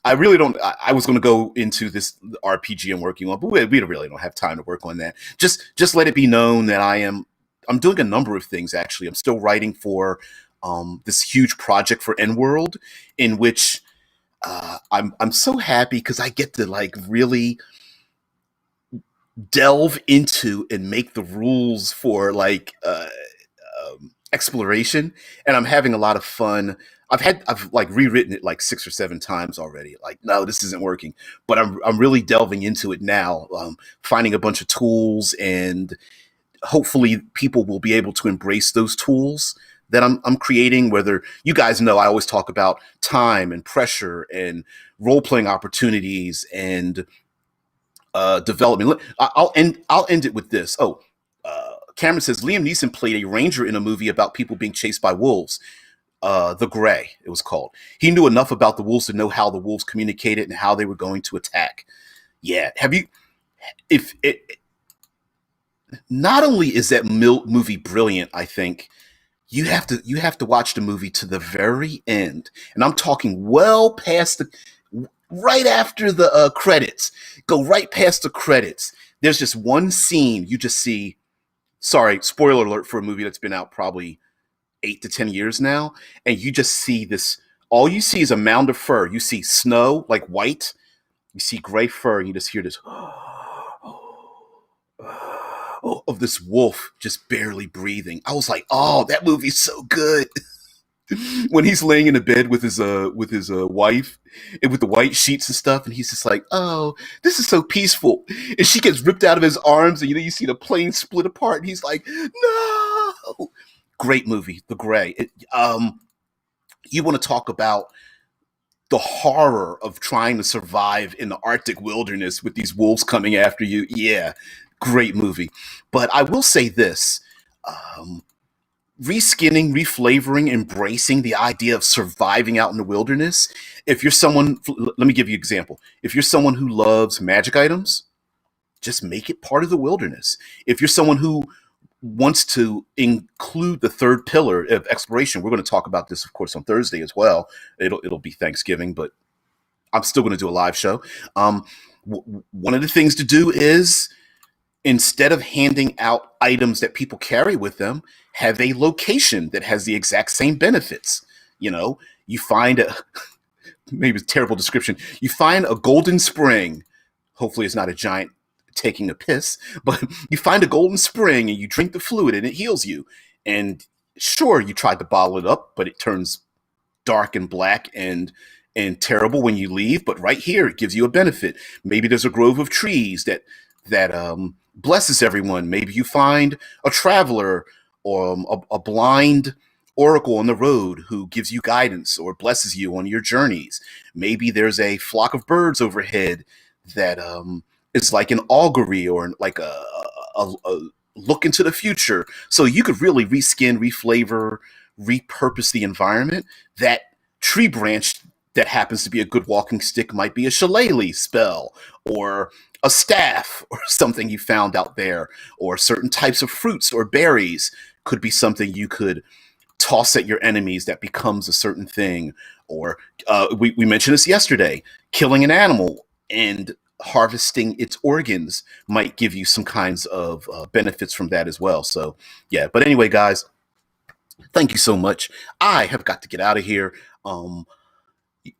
I really don't. I was going to go into this RPG I'm working on, but we really don't have time to work on that. Just let it be known that I'm doing a number of things. Actually, I'm still writing for this huge project for N World, in which I'm so happy because I get to like really delve into and make the rules for like exploration, and I'm having a lot of fun. I've like rewritten it like 6 or 7 times already. Like, no, this isn't working. But I'm really delving into it now, finding a bunch of tools, and hopefully people will be able to embrace those tools that I'm creating. Whether you guys know, I always talk about time and pressure and role playing opportunities and development. I'll end it with this. Oh, Cameron says Liam Neeson played a ranger in a movie about people being chased by wolves. The Gray, it was called. He knew enough about the wolves to know how the wolves communicated and how they were going to attack. Yeah, have you? If it, not only is that movie brilliant, I think you have to watch the movie to the very end, and I'm talking well past the right after the credits. Go right past the credits. There's just one scene you just see. Sorry, spoiler alert for a movie that's been out probably 8 to 10 years now, and you just see this. All you see is a mound of fur. You see snow, like white. You see gray fur, and you just hear this of this wolf just barely breathing. I was like, oh, that movie's so good. When he's laying in a bed with his wife and with the white sheets and stuff, and he's just like, oh, this is so peaceful. And she gets ripped out of his arms, and you see the plane split apart, and he's like, no. Great movie, The Gray. You want to talk about the horror of trying to survive in the Arctic wilderness with these wolves coming after you. Yeah, great movie. But I will say this. Reskinning, reflavoring, embracing the idea of surviving out in the wilderness. If you're someone, let me give you an example. If you're someone who loves magic items, just make it part of the wilderness. If you're someone who wants to include the third pillar of exploration, we're going to talk about this, of course, on Thursday as well. It'll be Thanksgiving, but I'm still going to do a live show. One of the things to do is, instead of handing out items that people carry with them, have a location that has the exact same benefits. You find maybe it's a terrible description. You find a golden spring. Hopefully it's not a giant taking a piss, but you find a golden spring and you drink the fluid and it heals you. And sure, you tried to bottle it up, but it turns dark and black and terrible when you leave. But right here, it gives you a benefit. Maybe there's a grove of trees that blesses everyone. Maybe you find a traveler or a blind oracle on the road who gives you guidance or blesses you on your journeys. Maybe there's a flock of birds overhead that is like an augury or like a look into the future. So you could really reskin, reflavor, repurpose the environment. That tree branch that happens to be a good walking stick might be a shillelagh spell, or a staff, or something you found out there, or certain types of fruits or berries could be something you could toss at your enemies that becomes a certain thing. Or we mentioned this yesterday, killing an animal and harvesting its organs might give you some kinds of benefits from that as well. So yeah, but anyway, guys, thank you so much. I have got to get out of here.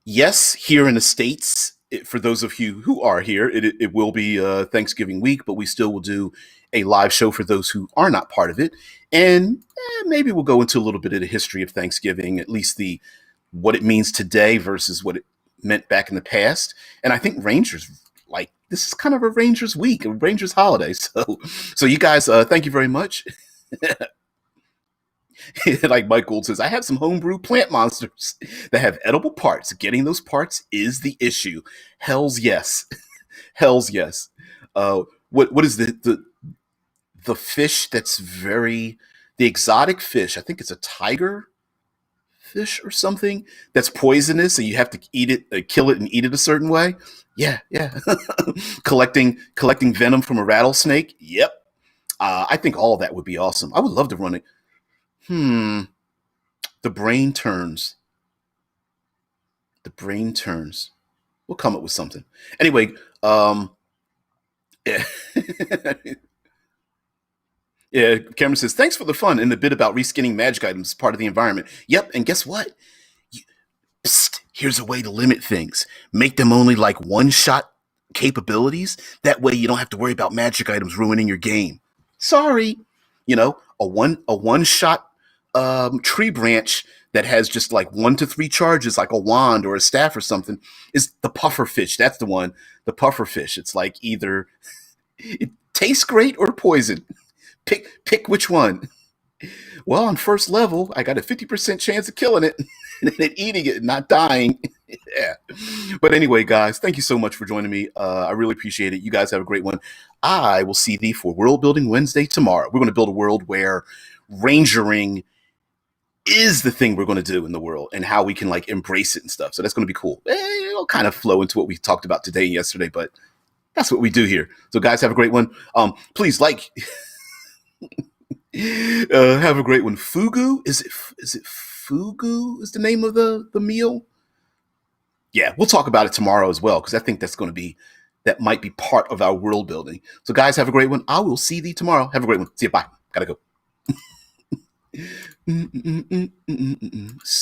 Yes, here in the States, for those of you who are here, it will be Thanksgiving week, but we still will do a live show for those who are not part of it. And maybe we'll go into a little bit of the history of Thanksgiving, at least what it means today versus what it meant back in the past. And I think Rangers, like, this is kind of a Rangers week, a Rangers holiday. So you guys, thank you very much. Like Mike Gould says, I have some homebrew plant monsters that have edible parts. Getting those parts is the issue. Hell's yes. Hell's yes. What is the fish that's the exotic fish? I think it's a tiger fish or something that's poisonous, and you have to eat it, kill it, and eat it a certain way. Yeah. collecting venom from a rattlesnake. Yep. I think all of that would be awesome. I would love to run it. The brain turns. The brain turns. We'll come up with something. Anyway, yeah. Yeah, Cameron says, thanks for the fun and the bit about reskinning magic items as part of the environment. Yep, and guess what? Psst, here's a way to limit things. Make them only like one-shot capabilities. That way you don't have to worry about magic items ruining your game. Sorry. A one-shot tree branch that has just like 1 to 3 charges, like a wand or a staff or something, is the puffer fish. That's the one, the puffer fish. It's like either it tastes great or poison. Pick which one. Well, on first level, I got a 50% chance of killing it and then eating it and not dying. Yeah. But anyway, guys, thank you so much for joining me. I really appreciate it. You guys have a great one. I will see thee for World Building Wednesday tomorrow. We're going to build a world where rangering is the thing we're going to do in the world and how we can like embrace it and stuff. So that's going to be cool. It'll kind of flow into what we talked about today and yesterday, but that's what we do here. So guys, have a great one. Please like, have a great one. Fugu? Is it fugu is the name of the meal? Yeah, we'll talk about it tomorrow as well, because I think that might be part of our world building. So guys, have a great one. I will see thee tomorrow. Have a great one. See you. Bye. Gotta go.